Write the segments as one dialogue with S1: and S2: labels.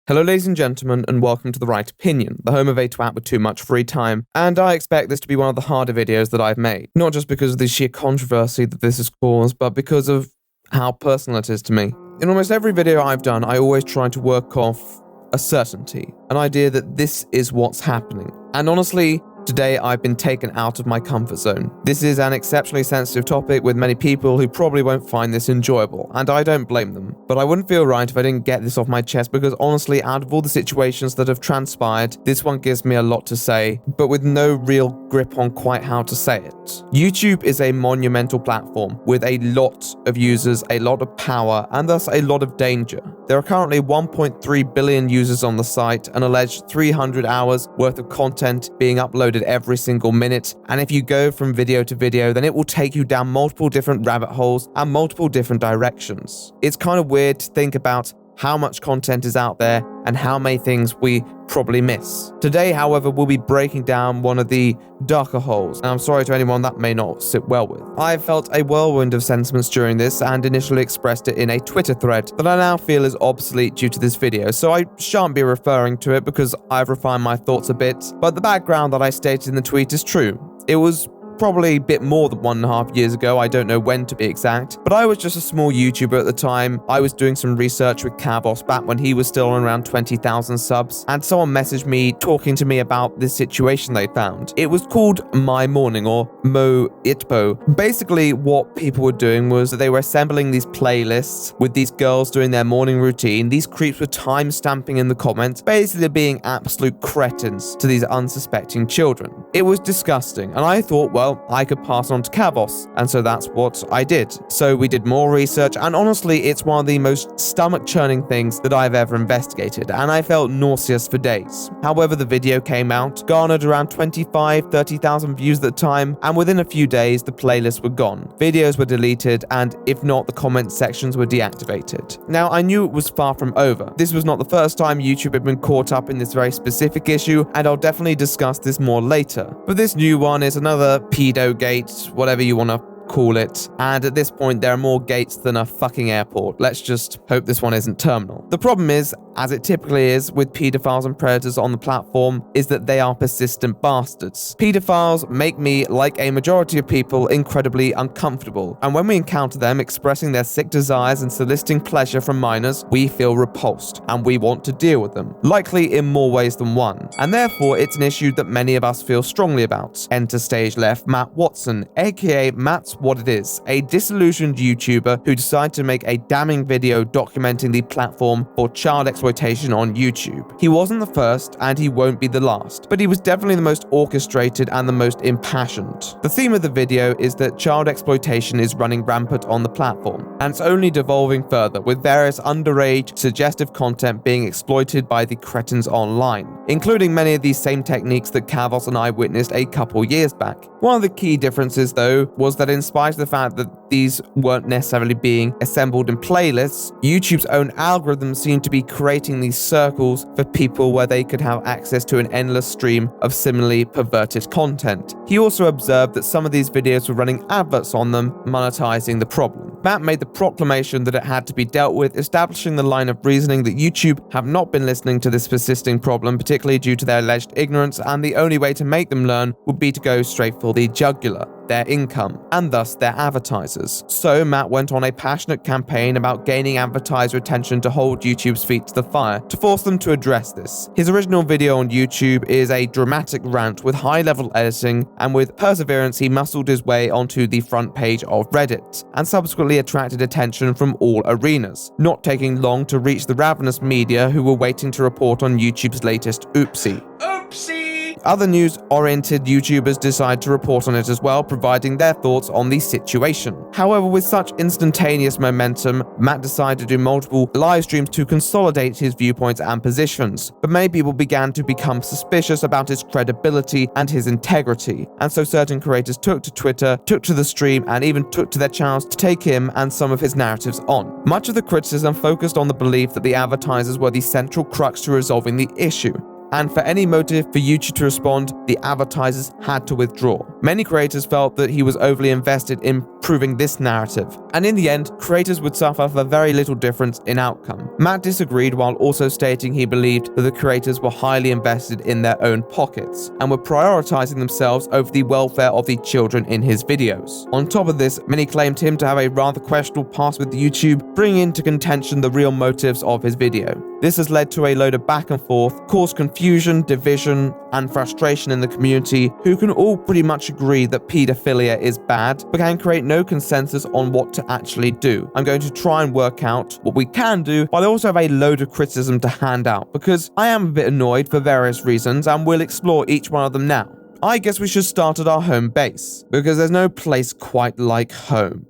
S1: Hello ladies and gentlemen, and welcome to The Right Opinion, the home of a twat with too much free time, and I expect this to be one of the harder videos that I've made. Not just because of the sheer controversy that this has caused, but because of how personal it is to me. In almost every video I've done, I always try to work off a certainty, an idea that this is what's happening. And honestly, today I've been taken out of my comfort zone. This is an exceptionally sensitive topic with many people who probably won't find this enjoyable, and I don't blame them. But I wouldn't feel right if I didn't get this off my chest because honestly, out of all the situations that have transpired, this one gives me a lot to say, but with no real grip on quite how to say it. YouTube is a monumental platform with a lot of users, a lot of power, and thus a lot of danger. There are currently 1.3 billion users on the site, an alleged 300 hours worth of content being uploaded every single minute, and if you go from video to video, then it will take you down multiple different rabbit holes and multiple different directions. It's kind of weird to think about how much content is out there and how many things we probably miss. Today, however, we'll be breaking down one of the darker holes, and I'm sorry to anyone that may not sit well with. I've felt a whirlwind of sentiments during this and initially expressed it in a Twitter thread that I now feel is obsolete due to this video, so I shan't be referring to it because I've refined my thoughts a bit, but the background that I stated in the tweet is true. It was probably a bit more than 1.5 years ago, I don't know when to be exact, but I was just a small YouTuber at the time. I was doing some research with Kavos back when he was still on around 20,000 subs, and someone messaged me talking to me about this situation they found. It was called My Morning, or Mo Itbo. Basically, what people were doing was that they were assembling these playlists with these girls doing their morning routine. These creeps were time stamping in the comments, basically being absolute cretins to these unsuspecting children. It was disgusting, and I thought, well, I could pass on to Kavos, and so that's what I did. So we did more research, and honestly, it's one of the most stomach-churning things that I've ever investigated, and I felt nauseous for days. However, the video came out, garnered around 25-30,000 views at the time, and within a few days, the playlists were gone. Videos were deleted, and if not, the comment sections were deactivated. Now, I knew it was far from over. This was not the first time YouTube had been caught up in this very specific issue, and I'll definitely discuss this more later. But this new one is another pedo gate, whatever you want to call it, and at this point there are more gates than a fucking airport. Let's just hope this one isn't terminal. The problem is, as it typically is with pedophiles and predators on the platform, is that they are persistent bastards. Pedophiles make me, like a majority of people, incredibly uncomfortable, and when we encounter them expressing their sick desires and soliciting pleasure from minors, we feel repulsed, and we want to deal with them, likely in more ways than one, and therefore it's an issue that many of us feel strongly about. Enter stage left Matt Watson, aka MattsWhatItis, a disillusioned YouTuber who decided to make a damning video documenting the platform for child exploitation on YouTube. He wasn't the first, and he won't be the last, but he was definitely the most orchestrated and the most impassioned. The theme of the video is that child exploitation is running rampant on the platform, and it's only devolving further, with various underage, suggestive content being exploited by the cretins online, including many of these same techniques that Kavos and I witnessed a couple years back. One of the key differences, though, was that in spite of the fact that these weren't necessarily being assembled in playlists, YouTube's own algorithms seemed to be creating these circles for people where they could have access to an endless stream of similarly perverted content. He also observed that some of these videos were running adverts on them, monetizing the problem. Matt made the proclamation that it had to be dealt with, establishing the line of reasoning that YouTube have not been listening to this persisting problem, particularly due to their alleged ignorance, and the only way to make them learn would be to go straight for the jugular, their income, and thus their advertisers. So Matt went on a passionate campaign about gaining advertiser attention to hold YouTube's feet to the fire, to force them to address this. His original video on YouTube is a dramatic rant with high-level editing, and with perseverance he muscled his way onto the front page of Reddit, and subsequently attracted attention from all arenas, not taking long to reach the ravenous media who were waiting to report on YouTube's latest oopsie. Other news-oriented YouTubers decide to report on it as well, providing their thoughts on the situation. However, with such instantaneous momentum, Matt decided to do multiple live streams to consolidate his viewpoints and positions, but many people began to become suspicious about his credibility and his integrity, and so certain creators took to Twitter, took to the stream, and even took to their channels to take him and some of his narratives on. Much of the criticism focused on the belief that the advertisers were the central crux to resolving the issue. And for any motive for YouTube to respond, the advertisers had to withdraw. Many creators felt that he was overly invested in proving this narrative, and in the end, creators would suffer for very little difference in outcome. Matt disagreed while also stating he believed that the creators were highly invested in their own pockets and were prioritizing themselves over the welfare of the children in his videos. On top of this, many claimed him to have a rather questionable past with YouTube, bringing into contention the real motives of his video. This has led to a load of back and forth, caused confusion, division, and frustration in the community, who can all pretty much agree that paedophilia is bad, but can create no consensus on what to actually do. I'm going to try and work out what we can do, but I also have a load of criticism to hand out, because I am a bit annoyed for various reasons, and we'll explore each one of them now. I guess we should start at our home base, because there's no place quite like home.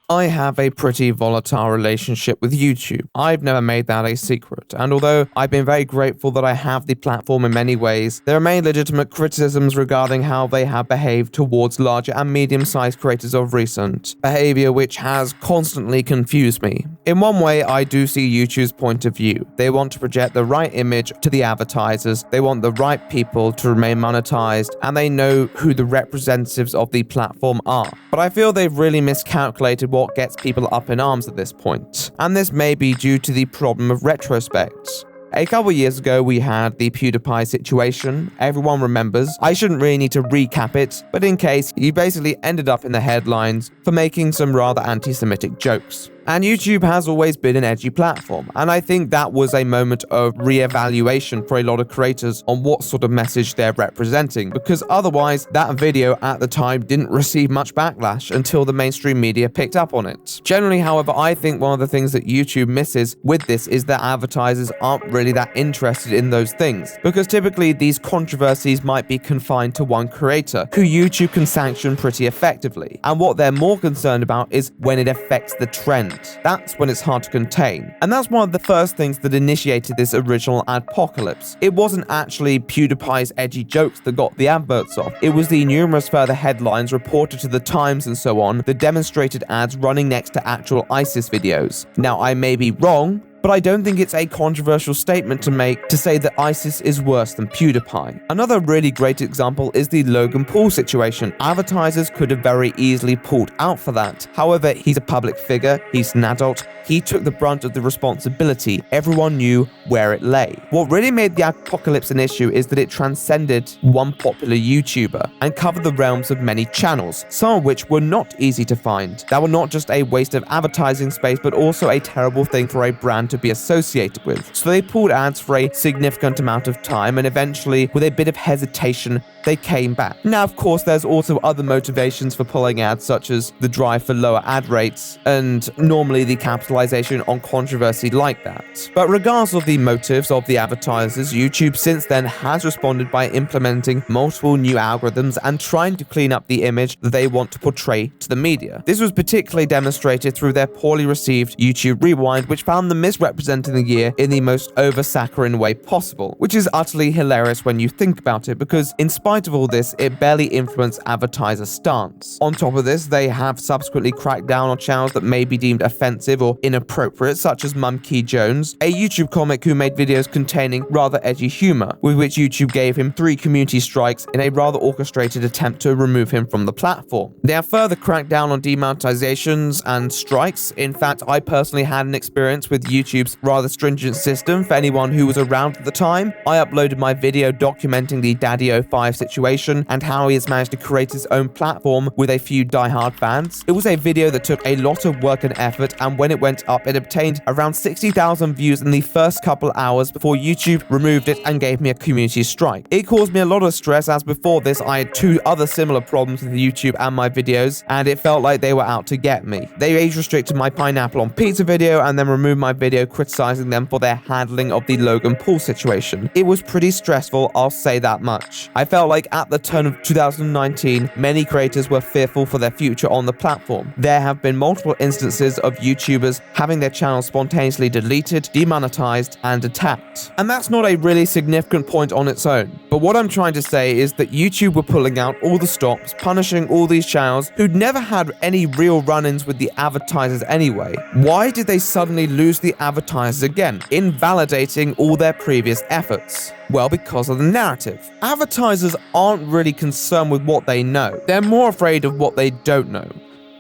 S1: I have a pretty volatile relationship with YouTube. I've never made that a secret, and although I've been very grateful that I have the platform in many ways, there remain legitimate criticisms regarding how they have behaved towards larger and medium-sized creators of recent, behavior which has constantly confused me. In one way, I do see YouTube's point of view. They want to project the right image to the advertisers, they want the right people to remain monetized, and they know who the representatives of the platform are. But I feel they've really miscalculated what gets people up in arms at this point, and this may be due to the problem of retrospect. A couple years ago, we had the PewDiePie situation. Everyone remembers. I shouldn't really need to recap it, but in case, he basically ended up in the headlines for making some rather anti-Semitic jokes. And YouTube has always been an edgy platform, and I think that was a moment of re-evaluation for a lot of creators on what sort of message they're representing, because otherwise that video at the time didn't receive much backlash until the mainstream media picked up on it. Generally, however, I think one of the things that YouTube misses with this is that advertisers aren't really that interested in those things, because typically these controversies might be confined to one creator, who YouTube can sanction pretty effectively, and what they're more concerned about is when it affects the trend. That's when it's hard to contain. And that's one of the first things that initiated this original adpocalypse. It wasn't actually PewDiePie's edgy jokes that got the adverts off. It was the numerous further headlines reported to the Times and so on that demonstrated ads running next to actual ISIS videos. Now, I may be wrong, but I don't think it's a controversial statement to make to say that ISIS is worse than PewDiePie. Another really great example is the Logan Paul situation. Advertisers could have very easily pulled out for that. However, he's a public figure, he's an adult, he took the brunt of the responsibility. Everyone knew where it lay. What really made the apocalypse an issue is that it transcended one popular YouTuber and covered the realms of many channels, some of which were not easy to find. That were not just a waste of advertising space, but also a terrible thing for a brand to be associated with. So they pulled ads for a significant amount of time, and eventually, with a bit of hesitation, they came back. Now, of course, there's also other motivations for pulling ads, such as the drive for lower ad rates, and normally the capitalization on controversy like that. But regardless of the motives of the advertisers, YouTube since then has responded by implementing multiple new algorithms and trying to clean up the image that they want to portray to the media. This was particularly demonstrated through their poorly received YouTube Rewind, which found them misrepresenting the year in the most over-saccharine way possible, which is utterly hilarious when you think about it, because in spite of all this, it barely influenced advertiser stance. On top of this, they have subsequently cracked down on channels that may be deemed offensive or inappropriate, such as Mumkey Jones, a YouTube comic who made videos containing rather edgy humor, with which YouTube gave him 3 community strikes in a rather orchestrated attempt to remove him from the platform. They have further cracked down on demonetizations and strikes. In fact, I personally had an experience with YouTube's rather stringent system. For anyone who was around at the time, I uploaded my video documenting the Daddy05 situation and how he has managed to create his own platform with a few diehard fans. It was a video that took a lot of work and effort, and when it went up, it obtained around 60,000 views in the first couple hours before YouTube removed it and gave me a community strike. It caused me a lot of stress, as before this I had 2 other similar problems with YouTube and my videos, and it felt like they were out to get me. They age restricted my pineapple on pizza video and then removed my video criticizing them for their handling of the Logan Paul situation. It was pretty stressful, I'll say that much. I felt like at the turn of 2019, many creators were fearful for their future on the platform. There have been multiple instances of YouTubers having their channels spontaneously deleted, demonetized, and attacked. And that's not a really significant point on its own. But what I'm trying to say is that YouTube were pulling out all the stops, punishing all these channels who'd never had any real run-ins with the advertisers anyway. Why did they suddenly lose the advertisers again, invalidating all their previous efforts? Well, because of the narrative. Advertisers aren't really concerned with what they know. They're more afraid of what they don't know.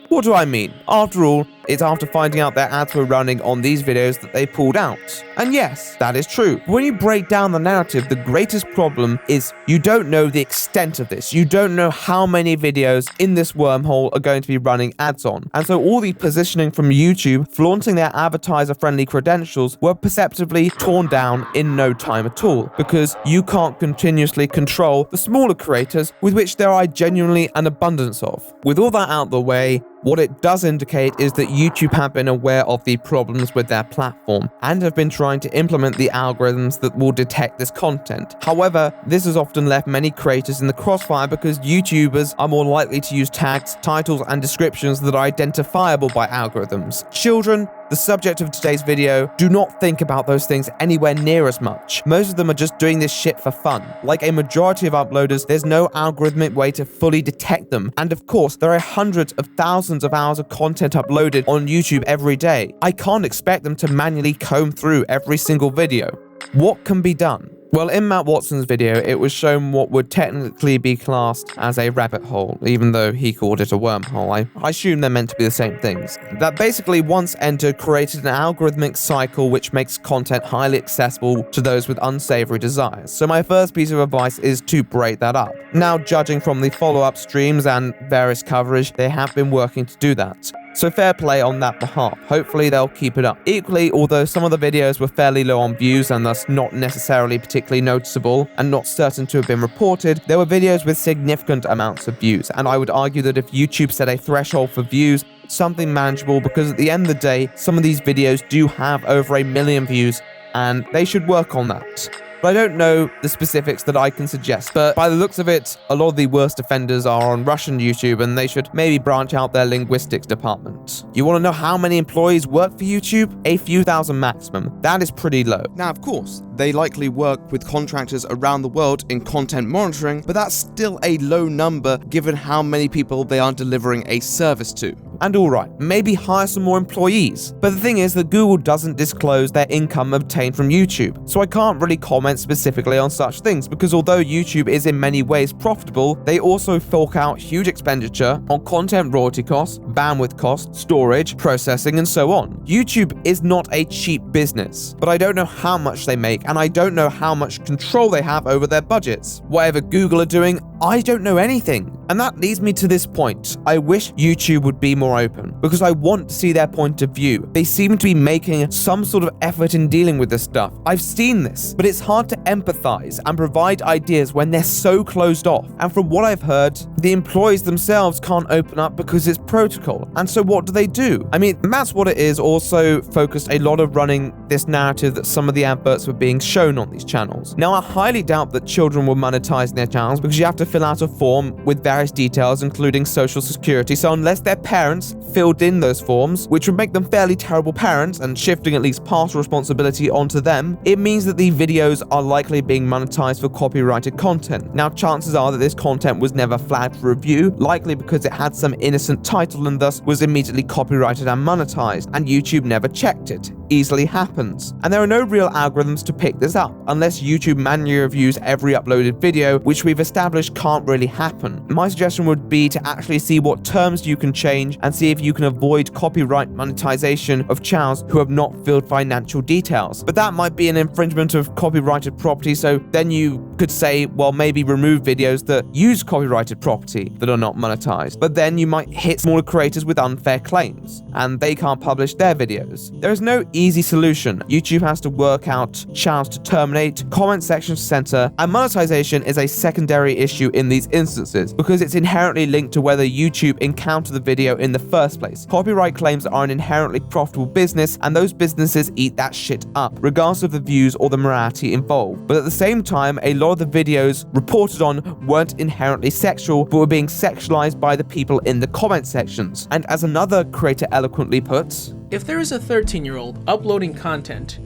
S1: What do I mean? After all, it's after finding out their ads were running on these videos that they pulled out. And yes, that is true. But when you break down the narrative, the greatest problem is you don't know the extent of this. You don't know how many videos in this wormhole are going to be running ads on. And so all the positioning from YouTube, flaunting their advertiser-friendly credentials, were perceptibly torn down in no time at all, because you can't continuously control the smaller creators with which there are genuinely an abundance of. With all that out the way, what it does indicate is that YouTube have been aware of the problems with their platform and have been trying to implement the algorithms that will detect this content. However, this has often left many creators in the crossfire because YouTubers are more likely to use tags, titles, and descriptions that are identifiable by algorithms. Children, the subject of today's video, do not think about those things anywhere near as much. Most of them are just doing this shit for fun. Like a majority of uploaders, there's no algorithmic way to fully detect them. And of course, there are hundreds of thousands of hours of content uploaded on YouTube every day. I can't expect them to manually comb through every single video. What can be done? Well, in Matt Watson's video, it was shown what would technically be classed as a rabbit hole, even though he called it a wormhole. I assume they're meant to be the same things. That basically, once entered, created an algorithmic cycle which makes content highly accessible to those with unsavory desires. So my first piece of advice is to break that up. Now, judging from the follow-up streams and various coverage, they have been working to do that. So fair play on that behalf. Hopefully they'll keep it up. Equally, although some of the videos were fairly low on views and thus not necessarily particularly noticeable and not certain to have been reported, there were videos with significant amounts of views, and I would argue that if YouTube set a threshold for views, something manageable, because at the end of the day, some of these videos do have over 1 million views and they should work on that. But I don't know the specifics that I can suggest, but by the looks of it, a lot of the worst offenders are on Russian YouTube and they should maybe branch out their linguistics department. You want to know how many employees work for YouTube? A few thousand maximum. That is pretty low. Now, of course, they likely work with contractors around the world in content monitoring, but that's still a low number given how many people they are delivering a service to. And alright, maybe hire some more employees. But the thing is that Google doesn't disclose their income obtained from YouTube, so I can't really comment specifically on such things, because although YouTube is in many ways profitable, they also fork out huge expenditure on content royalty costs, bandwidth costs, storage, processing, and so on. YouTube is not a cheap business, but I don't know how much they make, and I don't know how much control they have over their budgets. Whatever Google are doing, I don't know anything. And that leads me to this point. I wish YouTube would be more open, because I want to see their point of view. They seem to be making some sort of effort in dealing with this stuff. I've seen this, but it's hard to empathize and provide ideas when they're so closed off. And from what I've heard, the employees themselves can't open up because it's protocol. And so what do? I mean, MattsWhatItis also focused a lot of running this narrative that some of the adverts were being shown on these channels. Now, I highly doubt that children were monetizing their channels, because you have to fill out a form with various details, including social security. So unless their parents filled in those forms, which would make them fairly terrible parents and shifting at least partial responsibility onto them, it means that the videos are likely being monetized for copyrighted content. Now, chances are that this content was never flagged for review, likely because it had some innocent title and thus was immediately copyrighted and monetized, and YouTube never checked it. Easily happens. And there are no real algorithms to pick this up, unless YouTube manually reviews every uploaded video, which we've established can't really happen. My suggestion would be to actually see what terms you can change and see if you can avoid copyright monetization of channels who have not filled financial details. But that might be an infringement of copyrighted property, so then you could say, well, maybe remove videos that use copyrighted property that are not monetized. But then you might hit smaller creators with unfair claims, and they can't publish their videos. There is no easy solution. YouTube has to work out channels to terminate, comment sections to censor, and monetization is a secondary issue in these instances because it's inherently linked to whether YouTube encountered the video in the first place. Copyright claims are an inherently profitable business, and those businesses eat that shit up, regardless of the views or the morality involved. But at the same time, a lot of the videos reported on weren't inherently sexual, but were being sexualized by the people in the comment sections. And as another creator eloquently puts,
S2: if there is a 13-year-old uploading content,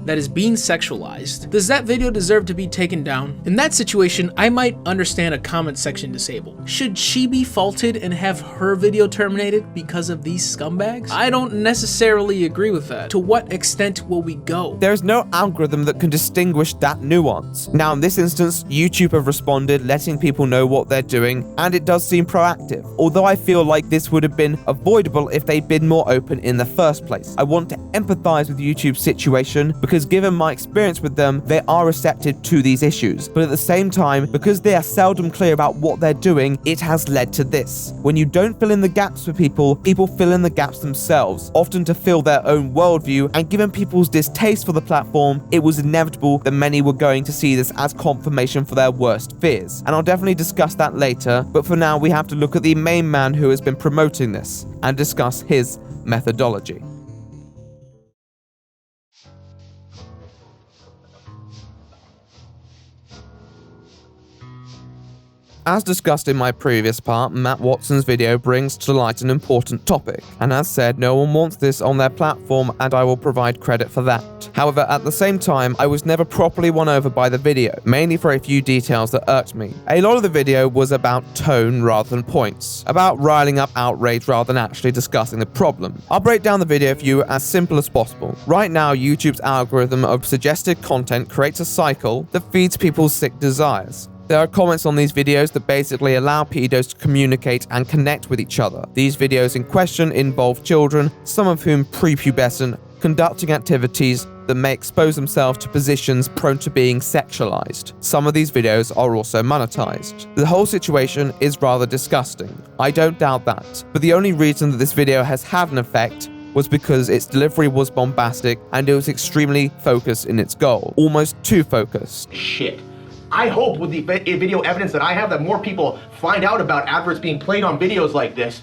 S2: that is being sexualized, does that video deserve to be taken down? In that situation, I might understand a comment section disabled. Should she be faulted and have her video terminated because of these scumbags? I don't necessarily agree with that. To what extent will we go?
S1: There is no algorithm that can distinguish that nuance. Now, in this instance, YouTube have responded, letting people know what they're doing, and it does seem proactive. Although I feel like this would have been avoidable if they'd been more open in the first place. I want to empathize with YouTube's situation because given my experience with them, they are receptive to these issues. But at the same time, because they are seldom clear about what they're doing, it has led to this. When you don't fill in the gaps for people, people fill in the gaps themselves, often to fill their own worldview, and given people's distaste for the platform, it was inevitable that many were going to see this as confirmation for their worst fears. And I'll definitely discuss that later, but for now we have to look at the main man who has been promoting this and discuss his methodology. As discussed in my previous part, Matt Watson's video brings to light an important topic, and as said, no one wants this on their platform, and I will provide credit for that. However, at the same time, I was never properly won over by the video, mainly for a few details that irked me. A lot of the video was about tone rather than points, about riling up outrage rather than actually discussing the problem. I'll break down the video for you as simple as possible. Right now, YouTube's algorithm of suggested content creates a cycle that feeds people's sick desires. There are comments on these videos that basically allow pedos to communicate and connect with each other. These videos in question involve children, some of whom prepubescent, conducting activities that may expose themselves to positions prone to being sexualized. Some of these videos are also monetized. The whole situation is rather disgusting. I don't doubt that. But the only reason that this video has had an effect was because its delivery was bombastic and it was extremely focused in its goal. Almost too focused.
S3: Shit. I hope with the video evidence that I have that more people find out about adverts being played on videos like this,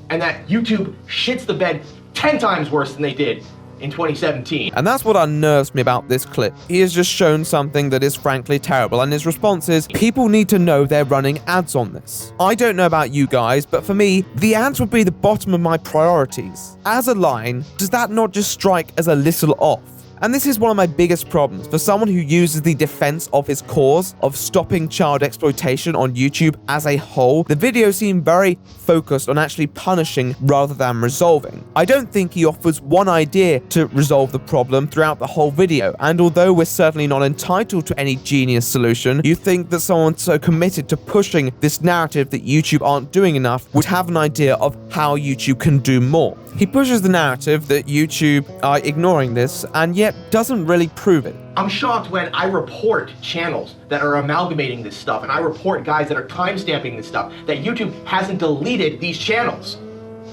S3: and that YouTube shits the bed 10 times worse than they did in 2017.
S1: And that's what unnerves me about this clip. He has just shown something that is frankly terrible, and his response is, people need to know they're running ads on this. I don't know about you guys, but for me, the ads would be the bottom of my priorities. As a line, does that not just strike as a little off? And this is one of my biggest problems for someone who uses the defense of his cause of stopping child exploitation on YouTube as a whole. The videos seem very focused on actually punishing rather than resolving. I don't think he offers one idea to resolve the problem throughout the whole video, and although we're certainly not entitled to any genius solution, you think that someone so committed to pushing this narrative that YouTube aren't doing enough would have an idea of how YouTube can do more. He pushes the narrative that YouTube are ignoring this, and yet doesn't really prove it.
S3: I'm shocked when I report channels that are amalgamating this stuff, and I report guys that are timestamping this stuff, that YouTube hasn't deleted these channels.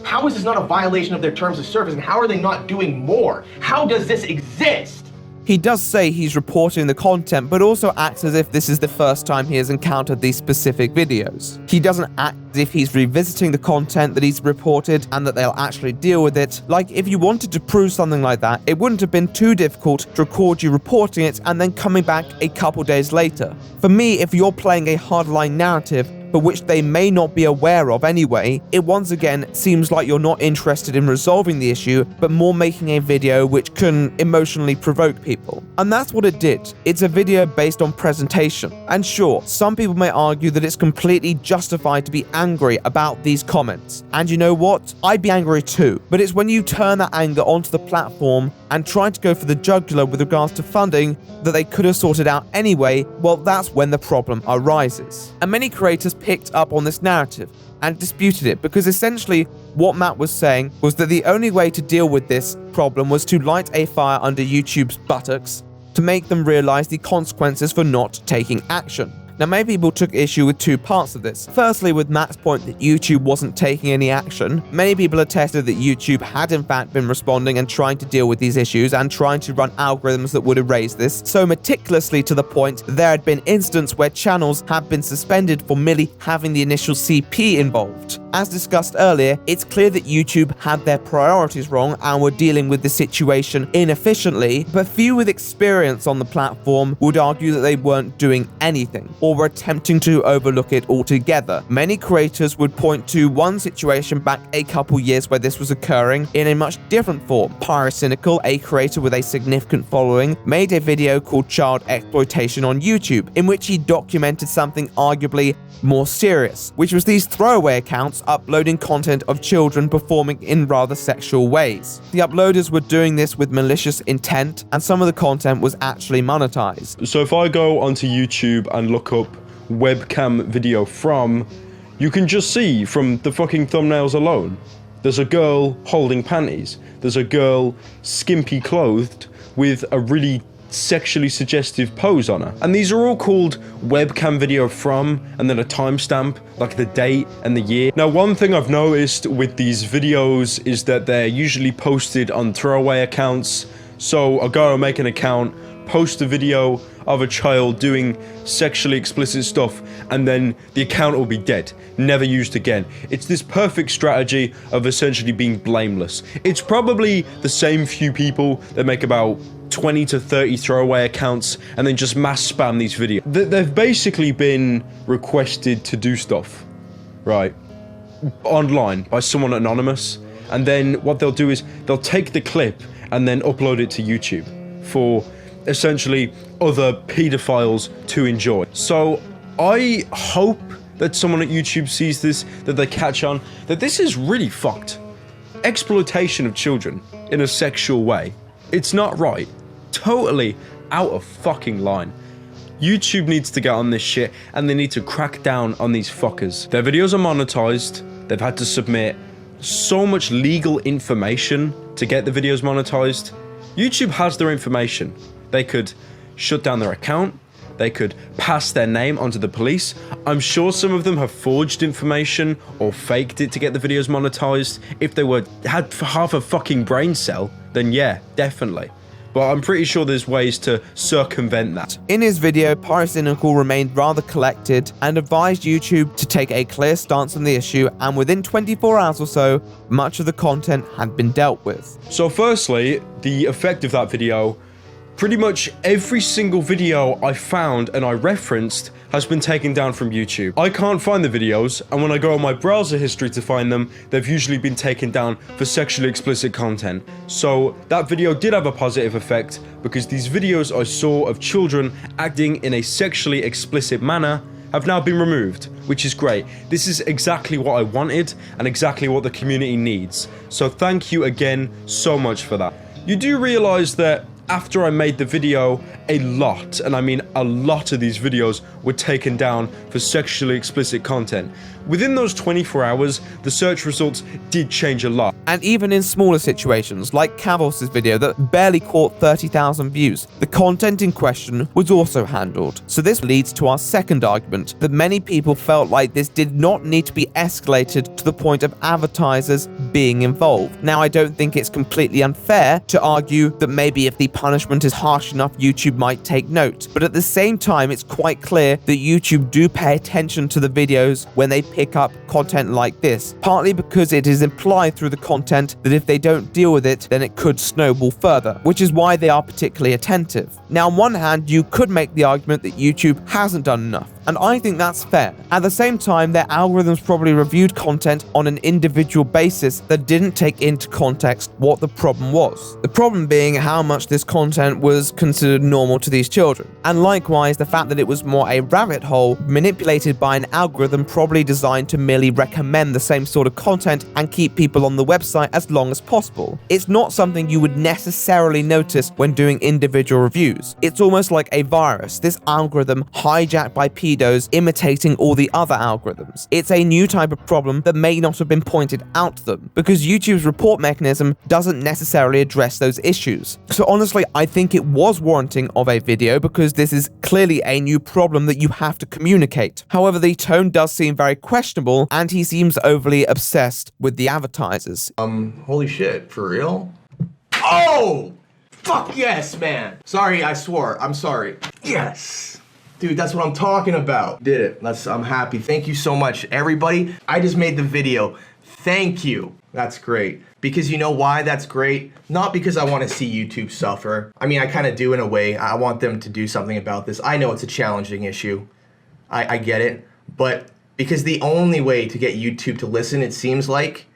S3: How is this not a violation of their terms of service, and how are they not doing more? How does this exist?
S1: He does say he's reporting the content, but also acts as if this is the first time he has encountered these specific videos. He doesn't act as if he's revisiting the content that he's reported and that they'll actually deal with it. Like, if you wanted to prove something like that, it wouldn't have been too difficult to record you reporting it and then coming back a couple days later. For me, if you're playing a hardline narrative, but which they may not be aware of anyway, it once again seems like you're not interested in resolving the issue, but more making a video which can emotionally provoke people. And that's what it did. It's a video based on presentation. And sure, some people may argue that it's completely justified to be angry about these comments. And you know what? I'd be angry too. But it's when you turn that anger onto the platform and try to go for the jugular with regards to funding that they could have sorted out anyway, well, that's when the problem arises. And many creators picked up on this narrative and disputed it, because essentially what Matt was saying was that the only way to deal with this problem was to light a fire under YouTube's buttocks to make them realize the consequences for not taking action. Now, many people took issue with two parts of this. Firstly, with Matt's point that YouTube wasn't taking any action. Many people attested that YouTube had in fact been responding and trying to deal with these issues and trying to run algorithms that would erase this so meticulously to the point there had been instances where channels have been suspended for merely having the initial CP involved. As discussed earlier, it's clear that YouTube had their priorities wrong and were dealing with the situation inefficiently, but few with experience on the platform would argue that they weren't doing anything, or were attempting to overlook it altogether. Many creators would point to one situation back a couple years where this was occurring in a much different form. Pyrocynical, a creator with a significant following, made a video called Child Exploitation on YouTube, in which he documented something arguably more serious, which was these throwaway accounts uploading content of children performing in rather sexual ways. The uploaders were doing this with malicious intent, and some of the content was actually monetized.
S4: So if I go onto YouTube and look up webcam video from, you can just see from the fucking thumbnails alone, there's a girl holding panties, there's a girl skimpy clothed with a really sexually suggestive pose on her. And these are all called webcam video from, and then a timestamp, like the date and the year. Now, one thing I've noticed with these videos is that they're usually posted on throwaway accounts. So I'll go and make an account, post a video of a child doing sexually explicit stuff, and then the account will be dead, never used again. It's this perfect strategy of essentially being blameless. It's probably the same few people that make about 20 to 30 throwaway accounts and then just mass spam these videos. They've basically been requested to do stuff, right, online by someone anonymous, and then what they'll do is they'll take the clip and then upload it to YouTube for essentially other pedophiles to enjoy. So I hope that someone at YouTube sees this, that they catch on, that this is really fucked. Exploitation of children in a sexual way. It's not right. Totally out of fucking line. YouTube needs to get on this shit, and they need to crack down on these fuckers. Their videos are monetized. They've had to submit so much legal information to get the videos monetized. YouTube has their information. They could shut down their account. They could pass their name onto the police. I'm sure some of them have forged information or faked it to get the videos monetized. If they had half a fucking brain cell, then yeah, definitely. But I'm pretty sure there's ways to circumvent that.
S1: In his video, Pyrocynical remained rather collected and advised YouTube to take a clear stance on the issue, and within 24 hours or so, much of the content had been dealt with.
S4: So firstly, the effect of that video, pretty much every single video I found and I referenced has been taken down from YouTube. I can't find the videos, and when I go on my browser history to find them, they've usually been taken down for sexually explicit content. So that video did have a positive effect, because these videos I saw of children acting in a sexually explicit manner have now been removed, which is great. This is exactly what I wanted and exactly what the community needs. So thank you again so much for that. You do realize that after I made the video, a lot, and I mean a lot of these videos were taken down for sexually explicit content. Within those 24 hours, the search results did change a lot.
S1: And even in smaller situations, like Kavos' video that barely caught 30,000 views, the content in question was also handled. So this leads to our second argument, that many people felt like this did not need to be escalated to the point of advertisers being involved. Now, I don't think it's completely unfair to argue that maybe if the punishment is harsh enough, YouTube might take note. But at the same time, it's quite clear that YouTube do pay attention to the videos when they pick up content like this, partly because it is implied through the content that if they don't deal with it, then it could snowball further, which is why they are particularly attentive. Now, on one hand, you could make the argument that YouTube hasn't done enough, and I think that's fair. At the same time, their algorithms probably reviewed content on an individual basis that didn't take into context what the problem was. The problem being how much this content was considered normal to these children, and likewise the fact that it was more a rabbit hole manipulated by an algorithm probably designed to merely recommend the same sort of content and keep people on the website as long as possible. It's not something you would necessarily notice when doing individual reviews. It's almost like a virus, this algorithm hijacked by pedos imitating all the other algorithms. It's a new type of problem that may not have been pointed out to them, because YouTube's report mechanism doesn't necessarily address those issues. So honestly, I think it was warranting of a video, because this is clearly a new problem that you have to communicate. However, the tone does seem very questionable, and he seems overly obsessed with the advertisers.
S3: Holy shit, for real? Oh! Fuck yes, man! Sorry, I swore. I'm sorry. Yes! Dude, that's what I'm talking about. Did it. I'm happy. Thank you so much, everybody. I just made the video. Thank you. That's great. Because you know why that's great? Not because I want to see YouTube suffer. I mean, I kind of do in a way. I want them to do something about this. I know it's a challenging issue. I get it. But because the only way to get YouTube to listen, it seems like,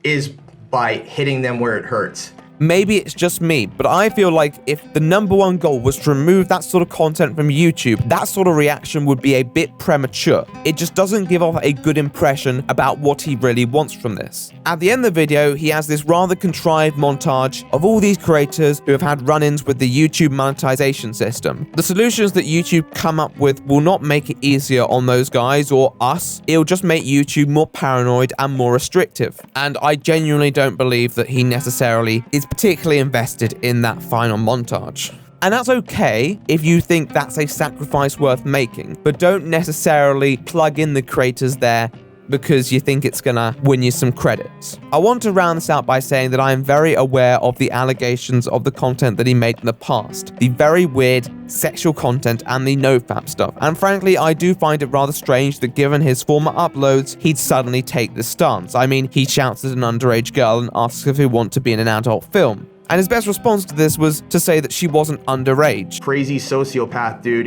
S3: is by hitting them where it hurts.
S1: Maybe it's just me, but I feel like if the #1 goal was to remove that sort of content from YouTube, that sort of reaction would be a bit premature. It just doesn't give off a good impression about what he really wants from this. At the end of the video, he has this rather contrived montage of all these creators who have had run-ins with the YouTube monetization system. The solutions that YouTube come up with will not make it easier on those guys or us. It'll just make YouTube more paranoid and more restrictive. And I genuinely don't believe that he necessarily is particularly invested in that final montage. And that's okay if you think that's a sacrifice worth making, but don't necessarily plug in the creators there because you think it's gonna win you some credits. I want to round this out by saying that I am very aware of the allegations of the content that he made in the past, the very weird sexual content and the nofap stuff, and frankly I do find it rather strange that given his former uploads, he'd suddenly take this stance. I mean, he shouts at an underage girl and asks if he wants to be in an adult film. And his best response to this was to say that she wasn't underage.
S3: Crazy sociopath dude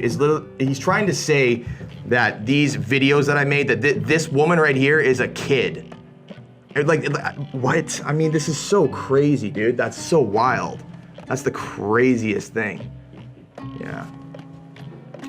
S3: he's trying to say that these videos that I made, that this woman right here is a kid. Like, what? I mean, this is so crazy, dude. That's so wild. That's the craziest thing. Yeah.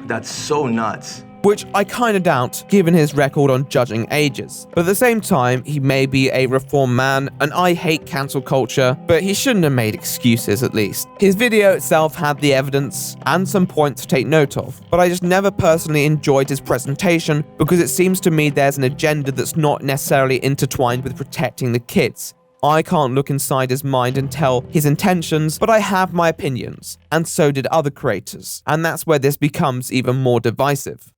S3: That's so nuts.
S1: Which I kinda doubt, given his record on judging ages. But at the same time, he may be a reformed man, and I hate cancel culture, but he shouldn't have made excuses at least. His video itself had the evidence and some points to take note of, but I just never personally enjoyed his presentation because it seems to me there's an agenda that's not necessarily intertwined with protecting the kids. I can't look inside his mind and tell his intentions, but I have my opinions, and so did other creators, and that's where this becomes even more divisive.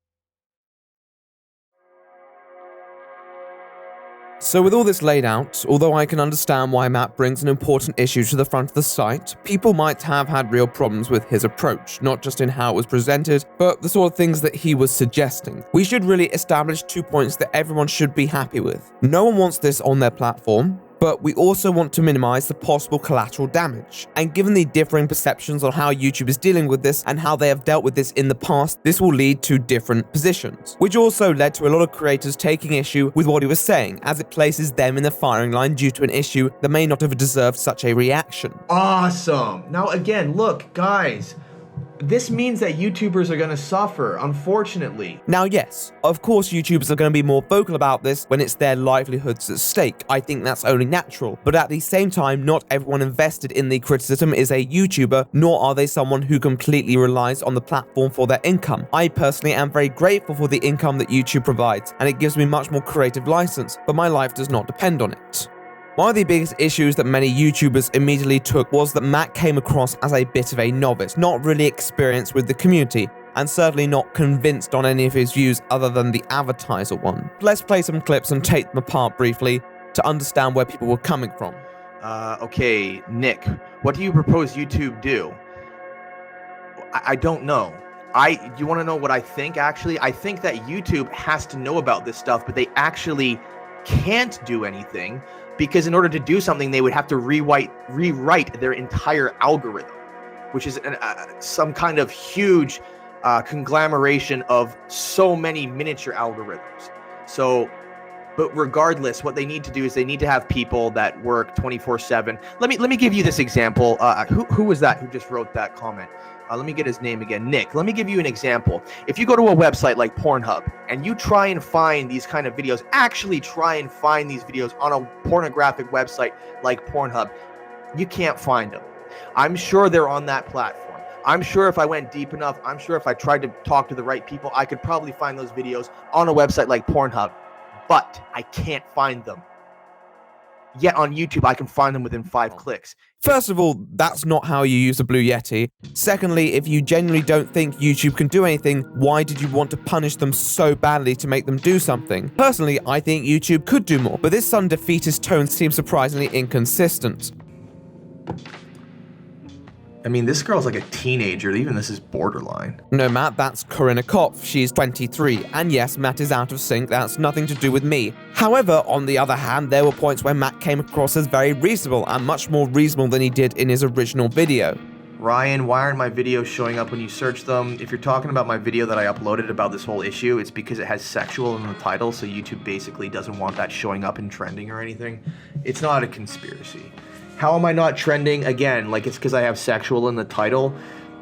S1: So with all this laid out, although I can understand why Matt brings an important issue to the front of the site, people might have had real problems with his approach, not just in how it was presented, but the sort of things that he was suggesting. We should really establish 2 points that everyone should be happy with. No one wants this on their platform, but we also want to minimize the possible collateral damage. And given the differing perceptions on how YouTube is dealing with this and how they have dealt with this in the past, this will lead to different positions, which also led to a lot of creators taking issue with what he was saying, as it places them in the firing line due to an issue that may not have deserved such a reaction.
S3: Awesome. Now again, look, guys, this means that YouTubers are going to suffer, unfortunately.
S1: Now, yes, of course YouTubers are going to be more vocal about this when it's their livelihoods at stake. I think that's only natural. But at the same time, not everyone invested in the criticism is a YouTuber, nor are they someone who completely relies on the platform for their income. I personally am very grateful for the income that YouTube provides, and it gives me much more creative license, but my life does not depend on it. One of the biggest issues that many YouTubers immediately took was that Matt came across as a bit of a novice, not really experienced with the community, and certainly not convinced on any of his views other than the advertiser one. Let's play some clips and take them apart briefly to understand where people were coming from.
S3: Okay, Nick, what do you propose YouTube do? I don't know. You want to know what I think, actually? I think that YouTube has to know about this stuff, but they actually can't do anything, because in order to do something, they would have to rewrite their entire algorithm, which is some kind of huge conglomeration of so many miniature algorithms. So, but regardless, what they need to do is they need to have people that work 24/7. Let me give you this example. Who was that who just wrote that comment? Let me get his name again. Nick, let me give you an example. If you go to a website like Pornhub and you try and find these kind of videos, actually try and find these videos on a pornographic website like Pornhub, you can't find them. I'm sure they're on that platform. I'm sure if I went deep enough, I'm sure if I tried to talk to the right people, I could probably find those videos on a website like Pornhub, but I can't find them. Yet on YouTube, I can find them within 5 clicks.
S1: First of all, that's not how you use a Blue Yeti. Secondly, if you genuinely don't think YouTube can do anything, why did you want to punish them so badly to make them do something? Personally, I think YouTube could do more, but this sudden defeatist tone seems surprisingly inconsistent.
S3: I mean, this girl's like a teenager. Even this is borderline.
S1: No, Matt, that's Corinna Kopf. She's 23. And yes, Matt is out of sync. That's nothing to do with me. However, on the other hand, there were points where Matt came across as very reasonable, and much more reasonable than he did in his original video.
S3: Ryan, why aren't my videos showing up when you search them? If you're talking about my video that I uploaded about this whole issue, it's because it has sexual in the title, so YouTube basically doesn't want that showing up in trending or anything. It's not a conspiracy. How am I not trending? Again, like it's because I have sexual in the title.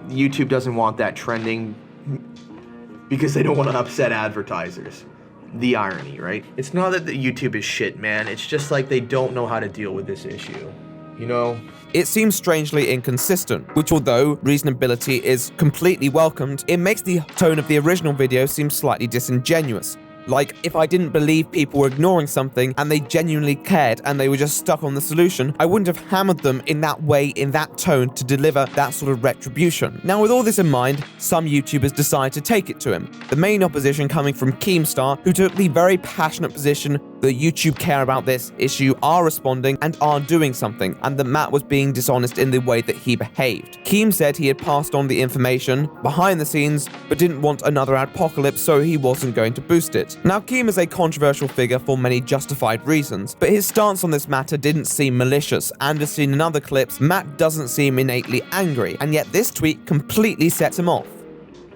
S3: YouTube doesn't want that trending because they don't want to upset advertisers. The irony, right? It's not that the YouTube is shit, man. It's just like they don't know how to deal with this issue. You know?
S1: It seems strangely inconsistent, which although reasonability is completely welcomed, it makes the tone of the original video seem slightly disingenuous. Like, if I didn't believe people were ignoring something and they genuinely cared and they were just stuck on the solution, I wouldn't have hammered them in that way, in that tone, to deliver that sort of retribution. Now, with all this in mind, some YouTubers decide to take it to him. The main opposition coming from Keemstar, who took the very passionate position that YouTube care about this issue, are responding and are doing something, and that Matt was being dishonest in the way that he behaved. Keem said he had passed on the information behind the scenes, but didn't want another adpocalypse, so he wasn't going to boost it. Now, Keem is a controversial figure for many justified reasons, but his stance on this matter didn't seem malicious, and as seen in other clips, Matt doesn't seem innately angry, and yet this tweet completely sets him off.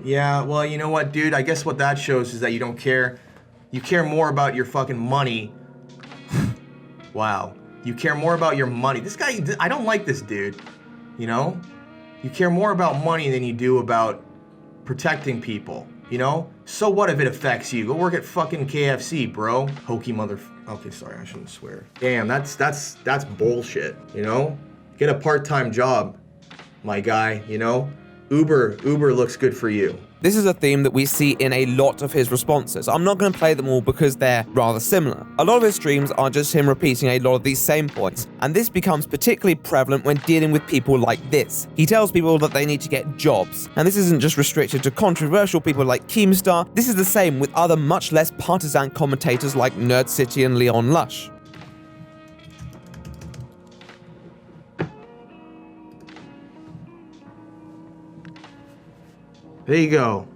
S3: Yeah, well, you know what, dude? I guess what that shows is that you don't care. You care more about your fucking money. Wow. You care more about your money. This guy, I don't like this dude. You know? You care more about money than you do about protecting people. You know? So what if it affects you? Go work at fucking KFC, bro. Hokey mother... Okay, sorry, I shouldn't swear. Damn, that's bullshit, you know? Get a part-time job, my guy, you know? Uber looks good for you.
S1: This is a theme that we see in a lot of his responses. I'm not going to play them all because they're rather similar. A lot of his streams are just him repeating a lot of these same points, and this becomes particularly prevalent when dealing with people like this. He tells people that they need to get jobs, and this isn't just restricted to controversial people like Keemstar. This is the same with other much less partisan commentators like Nerd City and Leon Lush.
S3: There you go.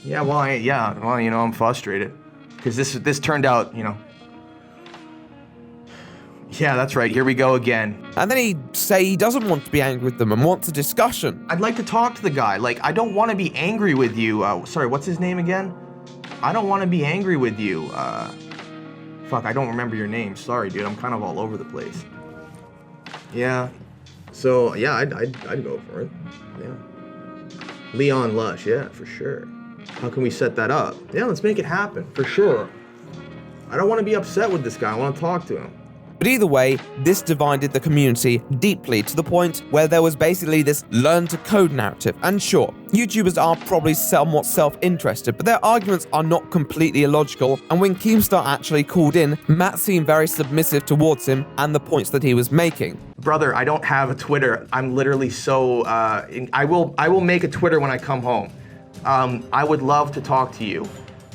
S3: Yeah, well, you know, I'm frustrated because this turned out, you know. Yeah, that's right. Here we go again.
S1: And then he'd say he doesn't want to be angry with them and wants a discussion.
S3: I'd like to talk to the guy. Like, I don't want to be angry with you. Sorry, what's his name again? I don't want to be angry with you. Fuck, I don't remember your name. Sorry, dude. I'm kind of all over the place. Yeah. So, yeah, I'd go for it. Yeah. Leon Lush, yeah, for sure. How can we set that up? Yeah, let's make it happen, for sure. I don't want to be upset with this guy. I want to talk to him.
S1: But either way, this divided the community deeply to the point where there was basically this learn to code narrative. And sure, YouTubers are probably somewhat self-interested, but their arguments are not completely illogical, and when Keemstar actually called in, Matt seemed very submissive towards him and the points that he was making.
S3: Brother, I don't have a Twitter. I'm literally so, I will make a Twitter when I come home. I would love to talk to you.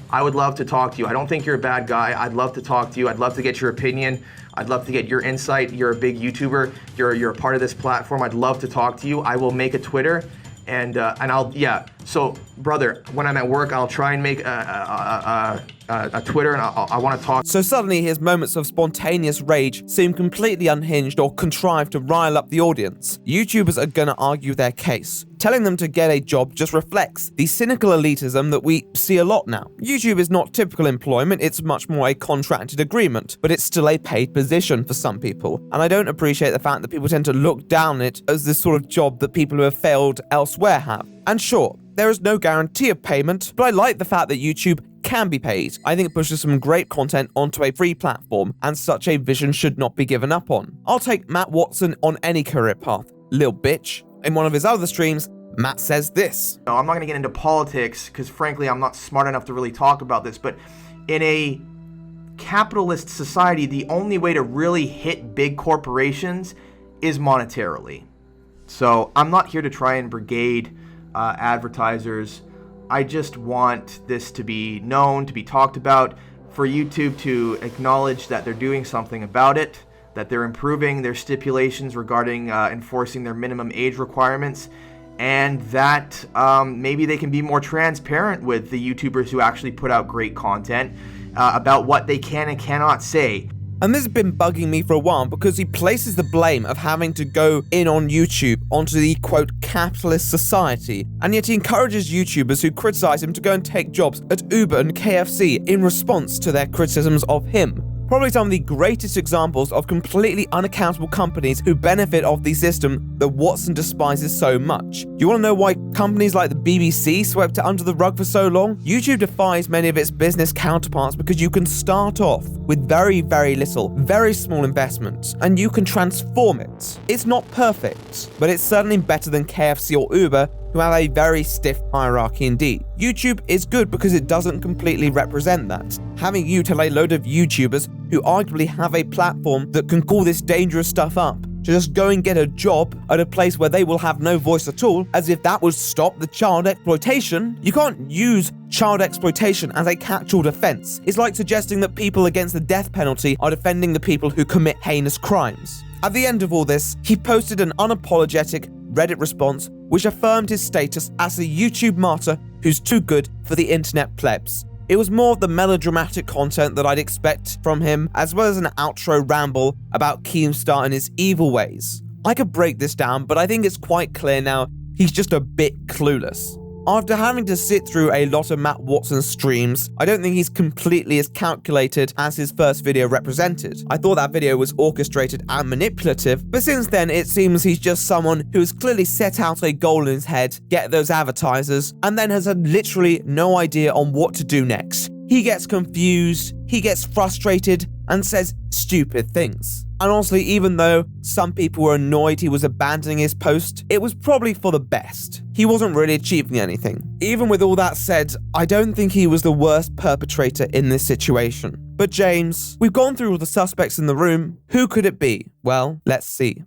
S3: I would love to talk to you. I don't think you're a bad guy. I'd love to talk to you. I'd love to get your opinion. I'd love to get your insight. You're a big YouTuber. You're a part of this platform. I'd love to talk to you. I will make a Twitter, and I'll, yeah. So, brother, when I'm at work, I'll try and make a Twitter, and I want to talk.
S1: So suddenly his moments of spontaneous rage seem completely unhinged or contrived to rile up the audience. YouTubers are gonna argue their case. Telling them to get a job just reflects the cynical elitism that we see a lot now. YouTube is not typical employment, it's much more a contracted agreement, but it's still a paid position for some people. And I don't appreciate the fact that people tend to look down it as this sort of job that people who have failed elsewhere have. And sure, there is no guarantee of payment, but I like the fact that YouTube can be paid. I think it pushes some great content onto a free platform, and such a vision should not be given up on. I'll take Matt Watson on any career path. Lil bitch. In one of his other streams, Matt says this.
S3: No, I'm not going to get into politics because frankly, I'm not smart enough to really talk about this, but in a capitalist society, the only way to really hit big corporations is monetarily. So I'm not here to try and brigade advertisers. I just want this to be known, to be talked about, for YouTube to acknowledge that they're doing something about it, that they're improving their stipulations regarding enforcing their minimum age requirements, and that maybe they can be more transparent with the YouTubers who actually put out great content about what they can and cannot say.
S1: And this has been bugging me for a while because he places the blame of having to go in on YouTube onto the quote capitalist society, and yet he encourages YouTubers who criticize him to go and take jobs at Uber and KFC in response to their criticisms of him. Probably some of the greatest examples of completely unaccountable companies who benefit off the system that Watson despises so much. You want to know why companies like the BBC swept it under the rug for so long? YouTube defies many of its business counterparts because you can start off with very, very little, very small investments, and you can transform it. It's not perfect, but it's certainly better than KFC or Uber, who have a very stiff hierarchy indeed. YouTube is good because it doesn't completely represent that. Having you tell a load of YouTubers who arguably have a platform that can call this dangerous stuff up to just go and get a job at a place where they will have no voice at all, as if that would stop the child exploitation. You can't use child exploitation as a catch-all defense. It's like suggesting that people against the death penalty are defending the people who commit heinous crimes. At the end of all this, he posted an unapologetic Reddit response which affirmed his status as a YouTube martyr who's too good for the internet plebs. It was more of the melodramatic content that I'd expect from him, as well as an outro ramble about Keemstar and his evil ways. I could break this down, but I think it's quite clear now he's just a bit clueless. After having to sit through a lot of Matt Watson streams, I don't think he's completely as calculated as his first video represented. I thought that video was orchestrated and manipulative, but since then it seems he's just someone who has clearly set out a goal in his head, get those advertisers, and then has had literally no idea on what to do next. He gets confused, he gets frustrated, and says stupid things. And honestly, even though some people were annoyed he was abandoning his post, it was probably for the best. He wasn't really achieving anything. Even with all that said, I don't think he was the worst perpetrator in this situation. But James, we've gone through all the suspects in the room. Who could it be? Well, let's see.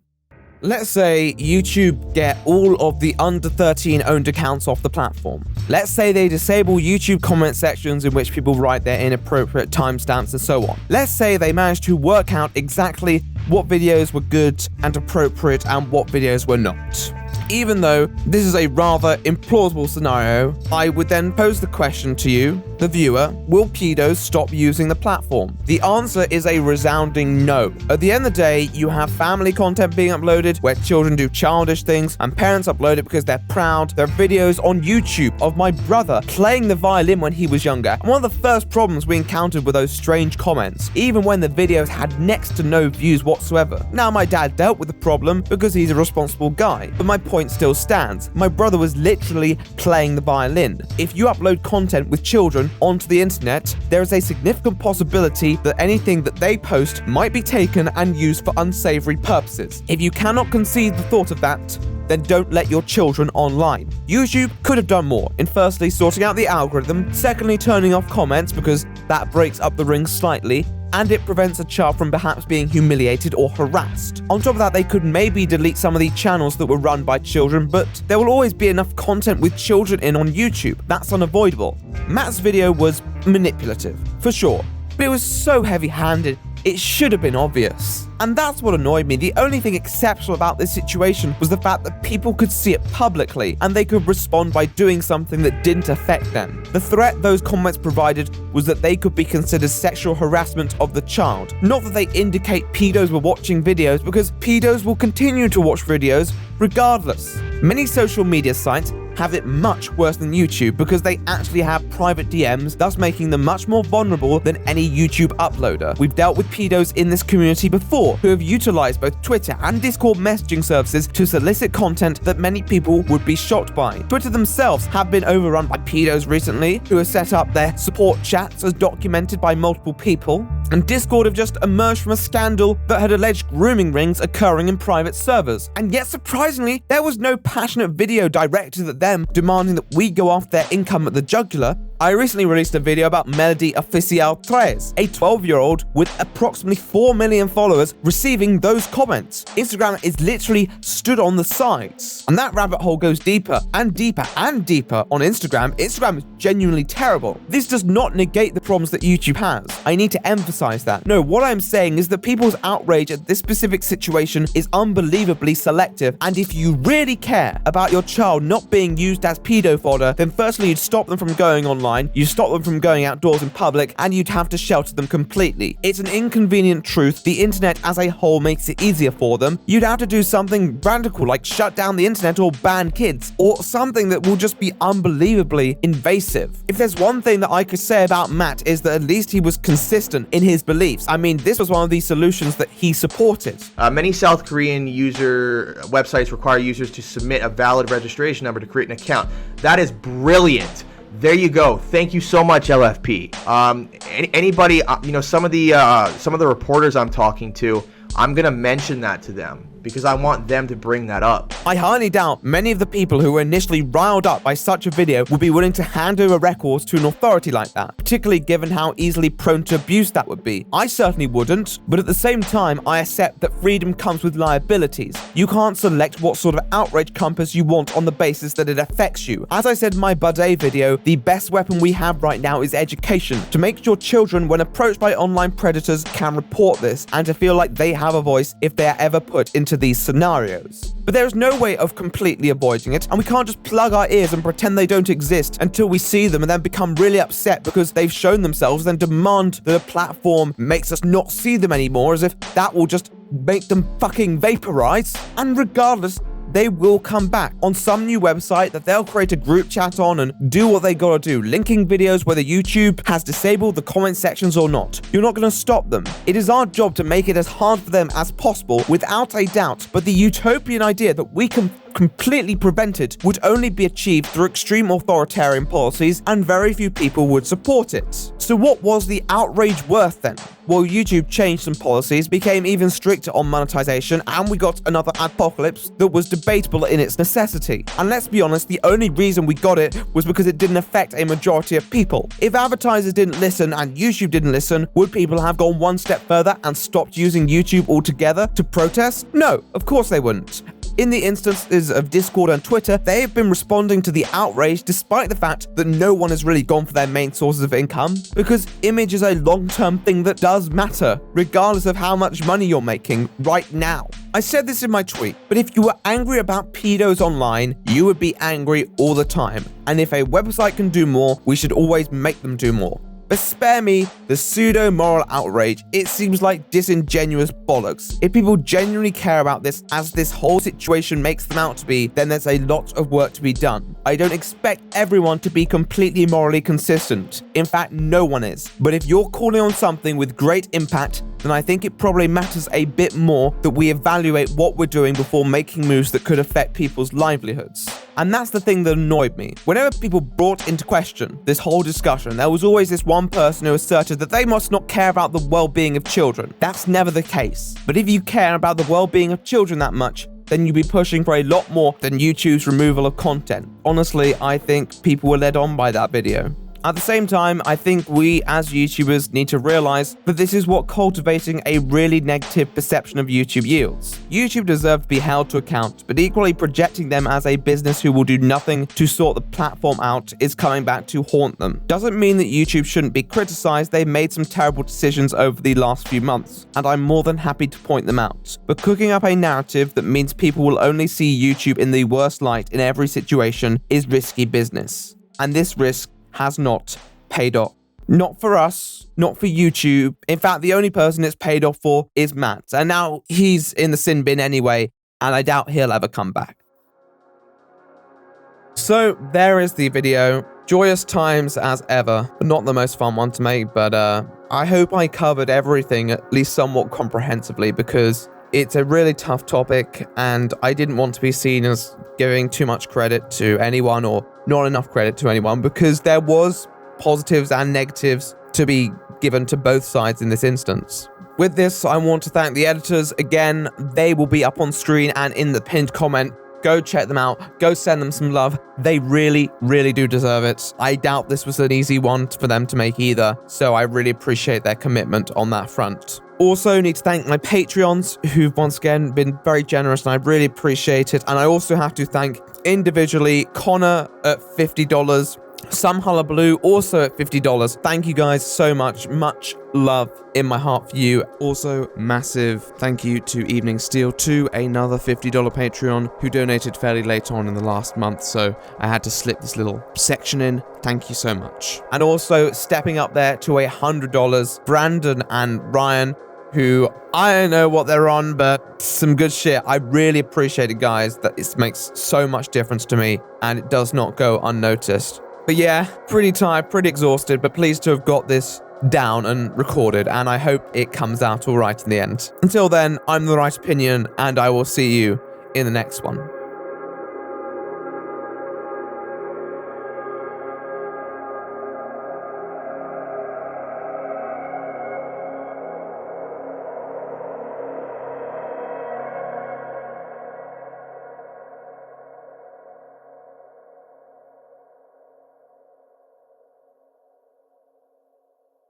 S1: Let's say YouTube get all of the under 13 owned accounts off the platform. Let's say they disable YouTube comment sections in which people write their inappropriate timestamps and so on. Let's say they manage to work out exactly what videos were good and appropriate and what videos were not. Even though this is a rather implausible scenario, I would then pose the question to you, the viewer, will pedos stop using the platform? The answer is a resounding no. At the end of the day, you have family content being uploaded where children do childish things and parents upload it because they're proud. There are videos on YouTube of my brother playing the violin when he was younger. And one of the first problems we encountered were those strange comments, even when the videos had next to no views whatsoever. Now, my dad dealt with the problem because he's a responsible guy, but my point still stands. My brother was literally playing the violin. If you upload content with children onto the internet, there is a significant possibility that anything that they post might be taken and used for unsavory purposes. If you cannot conceive the thought of that, then don't let your children online. YouTube could have done more in firstly sorting out the algorithm, secondly turning off comments because that breaks up the ring slightly, and it prevents a child from perhaps being humiliated or harassed. On top of that, they could maybe delete some of the channels that were run by children, but there will always be enough content with children in on YouTube. That's unavoidable. Matt's video was manipulative, for sure, but it was so heavy-handed, it should have been obvious. And that's what annoyed me. The only thing exceptional about this situation was the fact that people could see it publicly and they could respond by doing something that didn't affect them. The threat those comments provided was that they could be considered sexual harassment of the child. Not that they indicate pedos were watching videos, because pedos will continue to watch videos regardless. Many social media sites have it much worse than YouTube because they actually have private DMs, thus making them much more vulnerable than any YouTube uploader. We've dealt with pedos in this community before who have utilized both Twitter and Discord messaging services to solicit content that many people would be shocked by. Twitter themselves have been overrun by pedos recently who have set up their support chats as documented by multiple people, and Discord have just emerged from a scandal that had alleged grooming rings occurring in private servers. And yet surprisingly, there was no passionate video directed at them demanding that we go after their income at the jugular. I recently released a video about Melody Oficial 3, a 12-year-old with approximately 4 million followers receiving those comments. Instagram is literally stood on the sides. And that rabbit hole goes deeper and deeper and deeper on Instagram. Instagram is genuinely terrible. This does not negate the problems that YouTube has. I need to emphasize that. No, what I'm saying is that people's outrage at this specific situation is unbelievably selective. And if you really care about your child not being used as pedo fodder, then firstly you'd stop them from going online online, you stop them from going outdoors in public, and you'd have to shelter them completely. It's an inconvenient truth. The internet as a whole makes it easier for them. You'd have to do something radical like shut down the internet or ban kids, or something that will just be unbelievably invasive. If there's one thing that I could say about Matt is that at least he was consistent in his beliefs. I mean, this was one of the solutions that he supported.
S3: Many South Korean user websites require users to submit a valid registration number to create an account. That is brilliant. There you go. Thank you so much, LFP. Anybody, some of the reporters I'm talking to, I'm gonna mention that to them because I want them to bring that up.
S1: I highly doubt many of the people who were initially riled up by such a video would be willing to hand over records to an authority like that, particularly given how easily prone to abuse that would be. I certainly wouldn't, but at the same time, I accept that freedom comes with liabilities. You can't select what sort of outrage compass you want on the basis that it affects you. As I said in my Budday video, the best weapon we have right now is education, to make sure children, when approached by online predators, can report this, and to feel like they have a voice if they are ever put into these scenarios. But there is no way of completely avoiding it, and we can't just plug our ears and pretend they don't exist until we see them and then become really upset because they've shown themselves, then demand that a platform makes us not see them anymore, as if that will just make them fucking vaporize. And regardless, they will come back on some new website that they'll create a group chat on and do what they gotta do, linking videos whether YouTube has disabled the comment sections or not. You're not gonna stop them. It is our job to make it as hard for them as possible, without a doubt, but the utopian idea that we can completely prevent it would only be achieved through extreme authoritarian policies, and very few people would support it. So what was the outrage worth then? Well, YouTube changed some policies, became even stricter on monetization, and we got another apocalypse that was debatable in its necessity. And let's be honest, the only reason we got it was because it didn't affect a majority of people. If advertisers didn't listen and YouTube didn't listen, would people have gone one step further and stopped using YouTube altogether to protest? No, of course they wouldn't. In the instances of Discord and Twitter, they have been responding to the outrage despite the fact that no one has really gone for their main sources of income, because image is a long-term thing that does matter, regardless of how much money you're making right now. I said this in my tweet, but if you were angry about pedos online, you would be angry all the time. And if a website can do more, we should always make them do more. But spare me the pseudo-moral outrage. It seems like disingenuous bollocks. If people genuinely care about this as this whole situation makes them out to be, then there's a lot of work to be done. I don't expect everyone to be completely morally consistent. In fact, no one is. But if you're calling on something with great impact, then I think it probably matters a bit more that we evaluate what we're doing before making moves that could affect people's livelihoods. And that's the thing that annoyed me. Whenever people brought into question this whole discussion, there was always this one person who asserted that they must not care about the well-being of children. That's never the case. But if you care about the well-being of children that much, then you'd be pushing for a lot more than YouTube's removal of content. Honestly, I think people were led on by that video. At the same time, I think we as YouTubers need to realize that this is what cultivating a really negative perception of YouTube yields. YouTube deserves to be held to account, but equally projecting them as a business who will do nothing to sort the platform out is coming back to haunt them. Doesn't mean that YouTube shouldn't be criticized. They've made some terrible decisions over the last few months, and I'm more than happy to point them out. But cooking up a narrative that means people will only see YouTube in the worst light in every situation is risky business. And this risk has not paid off. Not for us, not for YouTube. In fact, the only person it's paid off for is Matt. And now he's in the sin bin anyway, and I doubt he'll ever come back. So there is the video. Joyous times as ever. Not the most fun one to make, but I hope I covered everything at least somewhat comprehensively, because it's a really tough topic, and I didn't want to be seen as giving too much credit to anyone or not enough credit to anyone, because there was positives and negatives to be given to both sides in this instance. With this, I want to thank the editors again. They will be up on screen and in the pinned comment. Go check them out. Go send them some love. They really, really do deserve it. I doubt this was an easy one for them to make either, so I really appreciate their commitment on that front. Also need to thank my Patreons, who've once again been very generous, and I really appreciate it. And I also have to thank individually Connor at $50, Some Hullabaloo also at $50. Thank you guys so much. Much love in my heart for you. Also, massive thank you to Evening Steel, to another $50 Patreon who donated fairly late on in the last month, so I had to slip this little section in. Thank you so much. And also stepping up there to $100, Brandon and Ryan, who I don't know what they're on, but some good shit. I really appreciate it, guys. That it makes so much difference to me, and it does not go unnoticed. But yeah, pretty tired, pretty exhausted, but pleased to have got this down and recorded, and I hope it comes out all right in the end. Until then, I'm The Right Opinion, and I will see you in the next one.